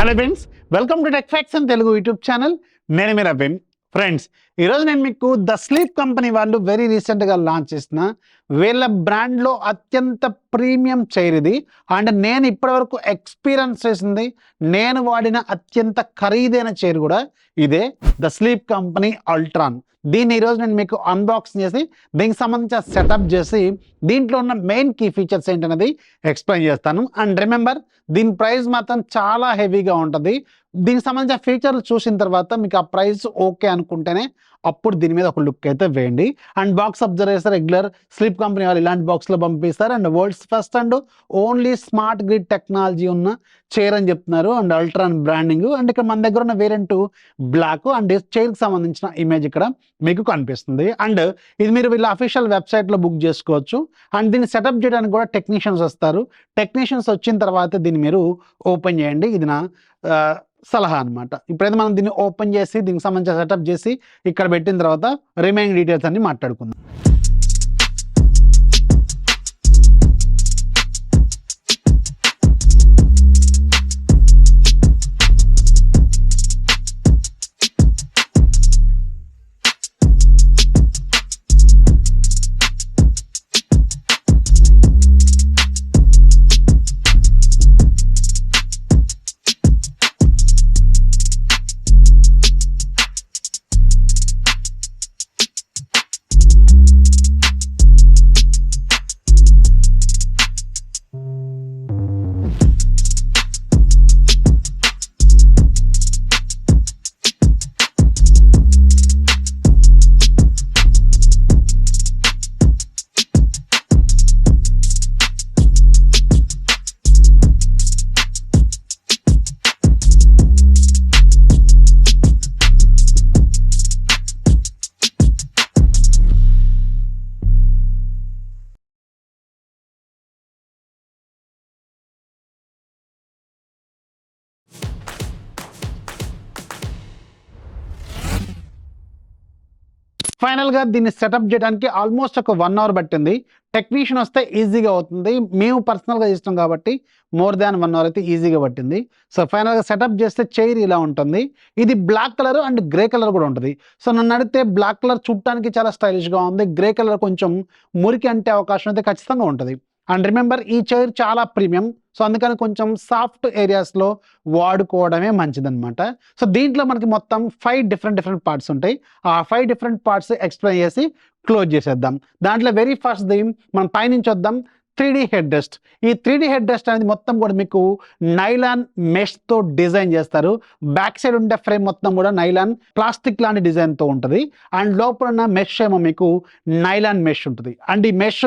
Hello friends, welcome to tech facts and Telugu YouTube channel. నేను మీ Raveen. Friends, ఈరోజు నేను మీకు ద స్లీప్ కంపెనీ వాళ్ళు వెరీ రీసెంట్గా లాంచ్ చేసిన వీళ్ళ బ్రాండ్లో అత్యంత ప్రీమియం చైర్ ఇది. అండ్ నేను ఇప్పటివరకు ఎక్స్పీరియన్స్ చేసింది, నేను వాడిన అత్యంత ఖరీదైన చైర్ కూడా ఇదే, ద స్లీప్ కంపెనీ అల్ట్రాన్. దీన్ని ఈరోజు నేను మీకు అన్బాక్సింగ్ చేసి దీనికి సంబంధించిన సెటప్ చేసి దీంట్లో ఉన్న మెయిన్ కీ ఫీచర్స్ ఏంటనేది ఎక్స్ప్లెయిన్ చేస్తాను. అండ్ రిమెంబర్, దీని ప్రైస్ మాత్రం చాలా హెవీగా ఉంటుంది. దీనికి సంబంధించిన ఫీచర్లు చూసిన తర్వాత మీకు ఆ ప్రైస్ ఓకే అనుకుంటేనే అప్పుడు దీని మీద ఒక లుక్ అయితే వేయండి. అండ్ బాక్స్ అబ్జర్వ్ చేస్తే రెగ్యులర్ స్లీప్ కంపెనీ వాళ్ళు ఇలాంటి బాక్స్లో పంపిస్తారు. And world's first and only smart grid technology ఉన్న చైర్ అని చెప్తున్నారు. And Ultron branding. అండ్ ఇక్కడ మన దగ్గర ఉన్న వేరియంట్ బ్లాక్. అండ్ చైర్కి సంబంధించిన ఇమేజ్ ఇక్కడ మీకు కనిపిస్తుంది. అండ్ ఇది మీరు వీళ్ళ అఫీషియల్ వెబ్సైట్లో బుక్ చేసుకోవచ్చు. అండ్ దీన్ని సెటప్ చేయడానికి కూడా టెక్నీషియన్స్ వస్తారు. టెక్నీషియన్స్ వచ్చిన తర్వాత దీన్ని మీరు ఓపెన్ చేయండి. ఇది నా సలహా అనమాట. ఇప్పుడైతే మనం దీన్ని ఓపెన్ చేసి దీనికి సంబంధించిన సెటప్ చేసి ఇక్కడ పెట్టిన తర్వాత రిమైనింగ్ డీటెయిల్స్ అన్ని మాట్లాడుకుందాం. ఫైనల్గా దీన్ని సెటప్ చేయడానికి ఆల్మోస్ట్ ఒక 1 అవర్ పట్టింది. టెక్నీషియన్ వస్తే ఈజీగా అవుతుంది. మేము పర్సనల్గా చేస్తాం కాబట్టి మోర్ దాన్ 1 అవర్ అయితే ఈజీగా పట్టింది. సో ఫైనల్గా సెటప్ చేస్తే చైర్ ఇలా ఉంటుంది. ఇది black colour and grey colour కూడా ఉంటుంది. సో నన్ను అడిగితే బ్లాక్ కలర్ చూడటానికి చాలా స్టైలిష్గా ఉంది. గ్రే కలర్ కొంచెం మురికి అంటే అవకాశం అయితే ఖచ్చితంగా ఉంటుంది. అండ్ రిమెంబర్, ఈ చైర్ చాలా ప్రీమియం. సో అందుకని కొంచెం సాఫ్ట్ ఏరియాస్లో వాడుకోవడమే మంచిదన్నమాట. సో దీంట్లో మనకి మొత్తం 5 డిఫరెంట్ పార్ట్స్ ఉంటాయి. ఆ 5 డిఫరెంట్ పార్ట్స్ ఎక్స్ప్లెయిన్ చేసి క్లోజ్ చేసేద్దాం. దాంట్లో వెరీ ఫస్ట్ ది మనం పైనుంచి వద్దాం. 3D head rest. ఈ 3D హెడ్ రెస్ట్ అనేది మొత్తం కూడా మీకు నైలాన్ మెష్తో డిజైన్ చేస్తారు. బ్యాక్ సైడ్ ఉండే ఫ్రేమ్ మొత్తం కూడా నైలాన్ ప్లాస్టిక్ లాంటి డిజైన్తో ఉంటుంది. అండ్ లోపల ఉన్న మెష్ ఏమో మీకు నైలాన్ మెష్ ఉంటుంది. అండ్ ఈ మెష్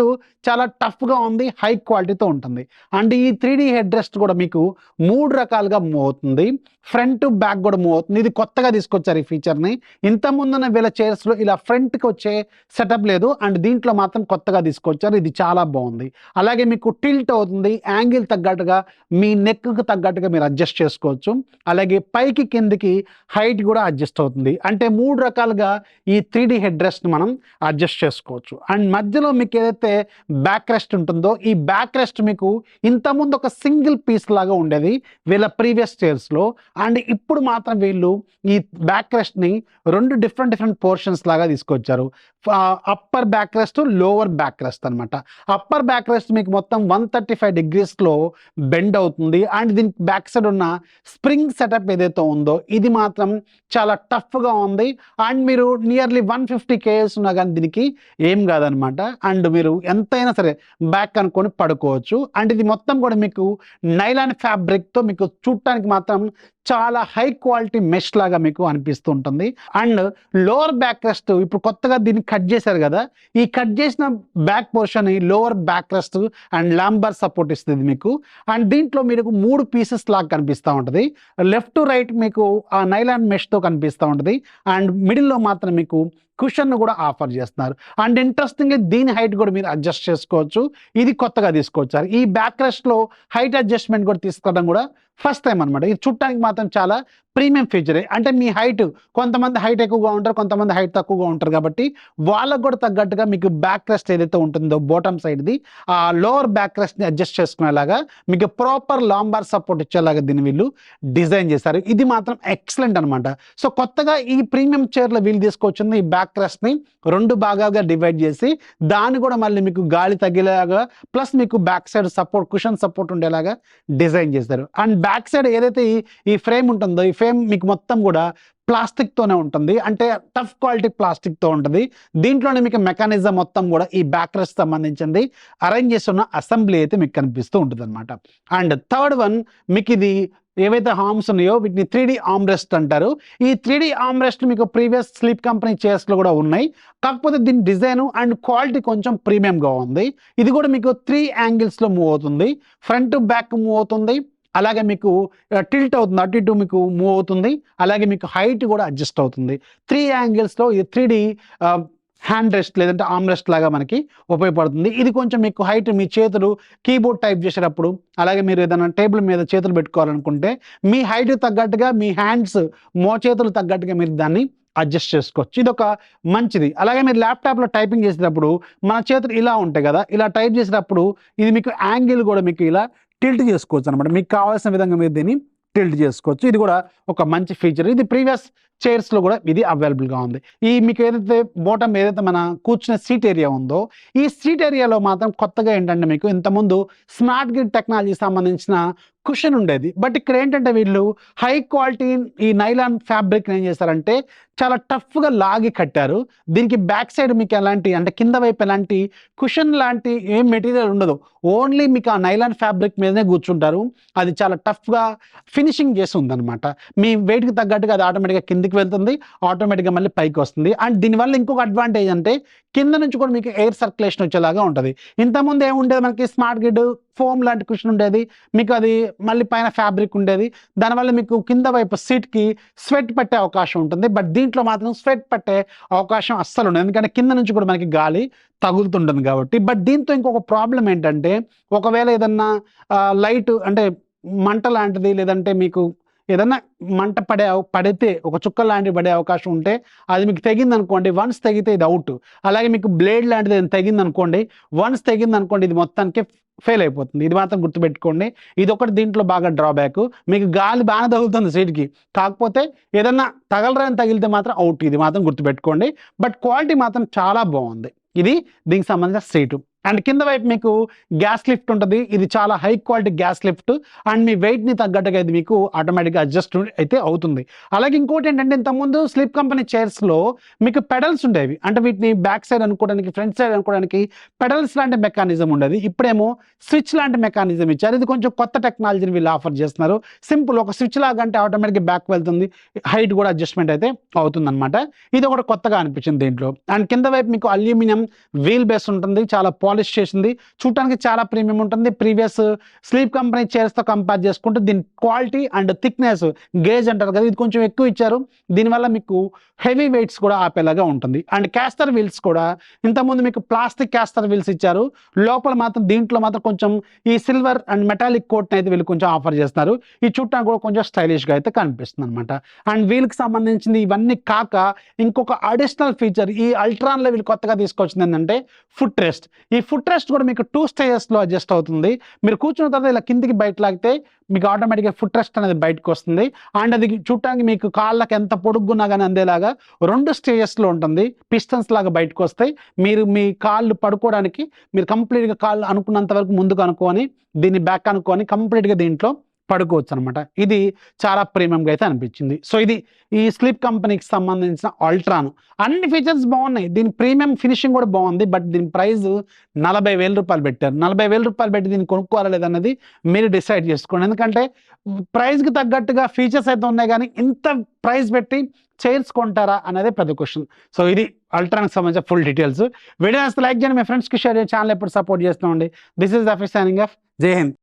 చాలా టఫ్గా ఉంది, హై క్వాలిటీతో ఉంటుంది. అండ్ ఈ 3D హెడ్ రెస్ట్ కూడా మీకు 3 రకాలుగా మూవ్ అవుతుంది. ఫ్రంట్ బ్యాక్ కూడా మూవ్ అవుతుంది. ఇది కొత్తగా తీసుకొచ్చారు ఈ ఫీచర్ని. ఇంతకుముందున్న వీళ్ళ చైర్స్లో ఇలా ఫ్రంట్కి వచ్చే సెటప్ లేదు. అండ్ దీంట్లో మాత్రం కొత్తగా తీసుకొచ్చారు. ఇది చాలా బాగుంది. అలాగే మీకు టిల్ట్ అవుతుంది. యాంగిల్ తగ్గట్టుగా మీ నెక్కి తగ్గట్టుగా మీరు అడ్జస్ట్ చేసుకోవచ్చు. అలాగే పైకి కిందికి హైట్ కూడా అడ్జస్ట్ అవుతుంది. అంటే 3 రకాలుగా ఈ 3D హెడ్ రెస్ట్ని మనం అడ్జస్ట్ చేసుకోవచ్చు. అండ్ మధ్యలో మీకు ఏదైతే బ్యాక్ రెస్ట్ ఉంటుందో, ఈ బ్యాక్ రెస్ట్ మీకు ఇంతకుముందు ఒక సింగిల్ పీస్ లాగా ఉండేది వీళ్ళ ప్రీవియస్ చైర్స్లో. అండ్ ఇప్పుడు మాత్రం వీళ్ళు ఈ బ్యాక్ రెస్ట్ని 2 డిఫరెంట్ పోర్షన్స్ లాగా తీసుకొచ్చారు. Upper back rest, lower back rest అనమాట. అప్పర్ బ్యాక్ రెస్ట్ మీకు మొత్తం 135 degreesలో బెండ్ అవుతుంది. అండ్ దీనికి బ్యాక్ సైడ్ ఉన్న స్ప్రింగ్ సెటప్ ఏదైతే ఉందో ఇది మాత్రం చాలా టఫ్గా ఉంది. అండ్ మీరు నియర్లీ 150 kgs ఉన్నా కానీ దీనికి ఏం కాదనమాట. అండ్ మీరు ఎంతైనా సరే బ్యాక్ అనుకొని పడుకోవచ్చు. అండ్ ఇది మొత్తం కూడా మీకు నైలాన్ ఫ్యాబ్రిక్తో మీకు చూడటానికి మాత్రం చాలా హై క్వాలిటీ మెష్ లాగా మీకు అనిపిస్తూ ఉంటుంది. అండ్ లోవర్ బ్యాక్ రెస్ట్ ఇప్పుడు కొత్తగా దీన్ని కట్ చేశారు కదా, ఈ కట్ చేసిన back portion lower back rest and lumbar support ఇస్తుంది మీకు. అండ్ దీంట్లో మీకు 3 పీసెస్ లాగా కనిపిస్తూ ఉంటుంది. లెఫ్ట్ టు రైట్ మీకు ఆ నైలాన్ మెష్తో కనిపిస్తూ ఉంటుంది. అండ్ మిడిల్లో మాత్రం మీకు కుషన్ కూడా ఆఫర్ చేస్తున్నారు. అండ్ ఇంట్రెస్టింగ్గా దీని హైట్ కూడా మీరు అడ్జస్ట్ చేసుకోవచ్చు. ఇది కొత్తగా తీసుకొచ్చారు. ఈ బ్యాక్ రెస్ట్లో హైట్ అడ్జస్ట్మెంట్ కూడా తీసుకోవడం కూడా ఫస్ట్ టైం అనమాట. ఇది చూడటానికి మాత్రం చాలా ప్రీమియం ఫీచరే. అంటే మీ హైట్, కొంతమంది హైట్ ఎక్కువగా ఉంటారు, కొంతమంది హైట్ తక్కువగా ఉంటారు, కాబట్టి వాళ్ళకు కూడా తగ్గట్టుగా మీకు బ్యాక్ రెస్ట్ ఏదైతే ఉంటుందో బాటమ్ సైడ్ది ఆ లోవర్ బ్యాక్ రెస్ట్ని అడ్జస్ట్ చేసుకునేలాగా మీకు ప్రాపర్ లాంబార్ సపోర్ట్ ఇచ్చేలాగా దీన్ని వీళ్ళు డిజైన్ చేశారు. ఇది మాత్రం ఎక్సలెంట్ అనమాట. సో కొత్తగా ఈ ప్రీమియం చైర్లో వీళ్ళు తీసుకొచ్చింది ఈ బ్యాక్ రెస్ట్ని 2 భాగాలుగా డివైడ్ చేసి దాన్ని కూడా మళ్ళీ మీకు గాలి తగిలేలాగా ప్లస్ మీకు back side support, cushion support ఉండేలాగా డిజైన్ చేశారు. అండ్ బ్యాక్ సైడ్ ఏదైతే ఈ ఫ్రేమ్ ఉంటుందో ఈ ఫ్రేమ్ మీకు మొత్తం కూడా ప్లాస్టిక్తోనే ఉంటుంది. అంటే టఫ్ క్వాలిటీ ప్లాస్టిక్తో ఉంటుంది. దీంట్లోనే మీకు మెకానిజం మొత్తం కూడా ఈ బ్యాక్ రెస్ట్ సంబంధించింది అరేంజ్ చేస్తున్న అసెంబ్లీ అయితే మీకు కనిపిస్తూ ఉంటుంది అనమాట. అండ్ థర్డ్ వన్ మీకు ఇది ఏవైతే హార్మ్స్ ఉన్నాయో వీటిని 3D ఆర్మ్రెస్ట్ అంటారు. ఈ 3D ఆర్మ్రెస్ట్ మీకు ప్రీవియస్ స్లీప్ కంపెనీ చైర్స్లో కూడా ఉన్నాయి. కాకపోతే దీని డిజైన్ అండ్ క్వాలిటీ కొంచెం ప్రీమియంగా ఉంది. ఇది కూడా మీకు 3 యాంగిల్స్లో మూవ్ అవుతుంది. ఫ్రంట్ బ్యాక్ మూవ్ అవుతుంది, అలాగే మీకు టిల్ట్ అవుతుంది, అటు ఇటు మీకు మూవ్ అవుతుంది, అలాగే మీకు హైట్ కూడా అడ్జస్ట్ అవుతుంది. 3 యాంగిల్స్లో ఇది 3D హ్యాండ్ రెస్ట్ లేదంటే ఆర్మ్ రెస్ట్ లాగా మనకి ఉపయోగపడుతుంది. ఇది కొంచెం మీకు హైట్, మీ చేతులు కీబోర్డ్ టైప్ చేసేటప్పుడు, అలాగే మీరు ఏదైనా టేబుల్ మీద చేతులు పెట్టుకోవాలనుకుంటే మీ హైట్ తగ్గట్టుగా మీ హ్యాండ్స్ చేతులు తగ్గట్టుగా మీరు దాన్ని అడ్జస్ట్ చేసుకోవచ్చు. ఇది ఒక మంచిది. అలాగే మీరు ల్యాప్టాప్లో టైపింగ్ చేసేటప్పుడు మన చేతులు ఇలా ఉంటాయి కదా, ఇలా టైప్ చేసేటప్పుడు ఇది మీకు యాంగిల్ కూడా మీకు ఇలా టిల్ట్ చేసుకోవచ్చు అనమాట. మీకు కావాల్సిన విధంగా మీరు దీన్ని టిల్ట్ చేసుకోవచ్చు. ఇది కూడా ఒక మంచి ఫీచర్. ఇది ప్రీవియస్ చైర్స్లో కూడా ఇది అవైలబుల్గా ఉంది. ఈ మీకు ఏదైతే బాటమ్ ఏదైతే మన కూర్చునే సీట్ ఏరియా ఉందో ఈ సీట్ ఏరియాలో మాత్రం కొత్తగా ఏంటంటే మీకు ఇంతకుముందు స్మార్ట్ గ్రిడ్ టెక్నాలజీ సంబంధించిన కుషన్ ఉండేది. బట్ ఇక్కడ ఏంటంటే వీళ్ళు హై క్వాలిటీ ఈ నైలాన్ ఫ్యాబ్రిక్ ఏం చేశారంటే చాలా టఫ్గా లాగి కట్టారు. దీనికి బ్యాక్ సైడ్ మీకు ఎలాంటి అంటే కింద వైపు ఎలాంటి కుషన్ లాంటి ఏం మెటీరియల్ ఉండదు. ఓన్లీ మీకు ఆ నైలాన్ ఫ్యాబ్రిక్ మీదనే కూర్చుంటారు. అది చాలా టఫ్గా ఫినిషింగ్ చేసి ఉందన్నమాట. మీ వెయిట్కి తగ్గట్టుగా అది ఆటోమేటిక్గా కిందికి వెళ్తుంది, ఆటోమేటిక్గా మళ్ళీ పైకి వస్తుంది. అండ్ దీనివల్ల ఇంకొక అడ్వాంటేజ్ అంటే కింద నుంచి కూడా మీకు ఎయిర్ సర్క్యులేషన్ వచ్చేలాగా ఉంటుంది. ఇంతకుముందు ఏముండేది మనకి స్మార్ట్ గ్రిడ్ ఫోమ్ లాంటి కుషన్ ఉండేది, మీకు అది మళ్ళీ పైన ఫ్యాబ్రిక్ ఉండేది. దానివల్ల మీకు కింద వైపు సీట్కి స్వెట్ పట్టే అవకాశం ఉంటుంది. బట్ దీంట్లో మాత్రం స్వెట్ పట్టే అవకాశం అస్సలు ఉండదు, ఎందుకంటే కింద నుంచి కూడా మనకి గాలి తగులుతుంటుంది కాబట్టి. బట్ దీంతో ఇంకొక ప్రాబ్లం ఏంటంటే ఒకవేళ ఏదన్నా లైట్ అంటే మంట లాంటిది లేదంటే మీకు ఏదన్నా మంట పడితే ఒక చుక్క లాంటివి పడే అవకాశం ఉంటే అది మీకు తెగింది అనుకోండి, వన్స్ తెగితే ఇది అవుట్. అలాగే మీకు బ్లేడ్ లాంటిది తెగింది అనుకోండి, వన్స్ తెగింది అనుకోండి ఇది మొత్తానికి ఫెయిల్ అయిపోతుంది. ఇది మాత్రం గుర్తుపెట్టుకోండి. ఇది ఒకటి దీంట్లో బాగా డ్రాబ్యాక్. మీకు గాలి బాగా తగులుతుంది సీట్కి, కాకపోతే ఏదన్నా తగిలితే మాత్రం అవుట్. ఇది మాత్రం గుర్తుపెట్టుకోండి. బట్ క్వాలిటీ మాత్రం చాలా బాగుంది. ఇది దీనికి సంబంధించిన సీటు. అండ్ కింద వైపు మీకు గ్యాస్ లిఫ్ట్ ఉంటుంది. ఇది చాలా high quality gas lift. And మీ వెయిట్ని తగ్గట్టుగా ఇది మీకు ఆటోమేటిక్గా అడ్జస్ట్ అయితే అవుతుంది. అలాగే ఇంకోటి ఏంటంటే ఇంతకుముందు స్లీప్ కంపెనీ చైర్స్లో మీకు పెడల్స్ ఉండేవి. అంటే వీటిని బ్యాక్ సైడ్ అనుకోవడానికి, ఫ్రంట్ సైడ్ అనుకోవడానికి పెడల్స్ లాంటి మెకానిజం ఉండేది. ఇప్పుడేమో స్విచ్ లాంటి మెకానిజం ఇచ్చారు. ఇది కొంచెం కొత్త టెక్నాలజీని వీళ్ళు ఆఫర్ చేస్తున్నారు. సింపుల్ ఒక స్విచ్ లాగా అంటే ఆటోమేటిక్గా బ్యాక్ వెళ్తుంది, హైట్ కూడా అడ్జస్ట్మెంట్ అయితే అవుతుందన్నమాట. ఇది ఒకటి కొత్తగా అనిపించింది దీంట్లో. అండ్ కింద వైపు మీకు అల్యూమినియం వీల్ బేస్ ఉంటుంది, చాలా పాలిష్ చేసింది, చూడటానికి చాలా ప్రీమియం ఉంటుంది. ప్రీవియస్ స్లీప్ కంపెనీ చైర్స్తో కంపేర్ చేసుకుంటే దీని క్వాలిటీ అండ్ థిక్నెస్ గేజ్ అంటారు కదా, ఇది కొంచెం ఎక్కువ ఇచ్చారు. దీనివల్ల మీకు హెవీ వెయిట్స్ కూడా ఆపేలాగా ఉంటుంది. అండ్ క్యాస్టర్ వీల్స్ కూడా ఇంతకుముందు మీకు ప్లాస్టిక్ క్యాస్టర్ వీల్స్ ఇచ్చారు, లోపల మాత్రం దీంట్లో మాత్రం కొంచెం ఈ సిల్వర్ అండ్ మెటాలిక్ కోట్ని అయితే వీళ్ళు కొంచెం ఆఫర్ చేస్తున్నారు. ఈ చూడటానికి కూడా కొంచెం స్టైలిష్గా అయితే కనిపిస్తుంది అనమాట. అండ్ వీళ్ళకి సంబంధించింది ఇవన్నీ కాక ఇంకొక అడిషనల్ ఫీచర్ ఈ అల్ట్రాన్లో వీళ్ళు కొత్తగా తీసుకొచ్చింది ఏంటంటే ఫుట్ రెస్ట్. ఈ ఫుట్ రెస్ట్ కూడా మీకు 2 స్టేజెస్లో అడ్జస్ట్ అవుతుంది. మీరు కూర్చున్న తర్వాత ఇలా కిందికి బయట లాగితే మీకు ఆటోమేటిక్గా ఫుట్ రెస్ట్ అనేది బయటకు వస్తుంది. అండ్ అది చూడటానికి మీకు కాళ్ళకి ఎంత పొడుగున్నా కానీ అందేలాగా 2 స్టేజెస్లో ఉంటుంది. పిస్టన్స్ లాగా బయటకు వస్తాయి. మీరు మీ కాళ్ళు పడుకోవడానికి మీరు కంప్లీట్గా కాళ్ళు అనుకున్నంత వరకు ముందుకు అనుకొని దీన్ని బ్యాక్ అనుకొని కంప్లీట్గా దీంట్లో పడుకోవచ్చు అనమాట. ఇది చాలా ప్రీమియంగా అయితే అనిపించింది. సో ఇది ఈ స్లీప్ కంపెనీకి సంబంధించిన అల్ట్రాన్. అన్ని ఫీచర్స్ బాగున్నాయి, దీని ప్రీమియం ఫినిషింగ్ కూడా బాగుంది. బట్ దీని ప్రైస్ 40,000 రూపాయలు పెట్టారు. 40,000 రూపాయలు పెట్టి దీన్ని కొనుక్కోవాలా లేదన్నది మీరు డిసైడ్ చేసుకోండి. ఎందుకంటే ప్రైస్కి తగ్గట్టుగా ఫీచర్స్ అయితే ఉన్నాయి, కానీ ఇంత ప్రైస్ పెట్టి చైర్స్ కొంటారా అనేది పెద్ద క్వశ్చన్. సో ఇది అల్ట్రాన్కి సంబంధించిన ఫుల్ డీటెయిల్స్. వీడియో లైక్ చేయండి, మీ ఫ్రెండ్స్కి షేర్ చేయండి, ఛానల్ ఎప్పుడు సపోర్ట్ చేస్తామండి. This is the office signing off. జై హింద్.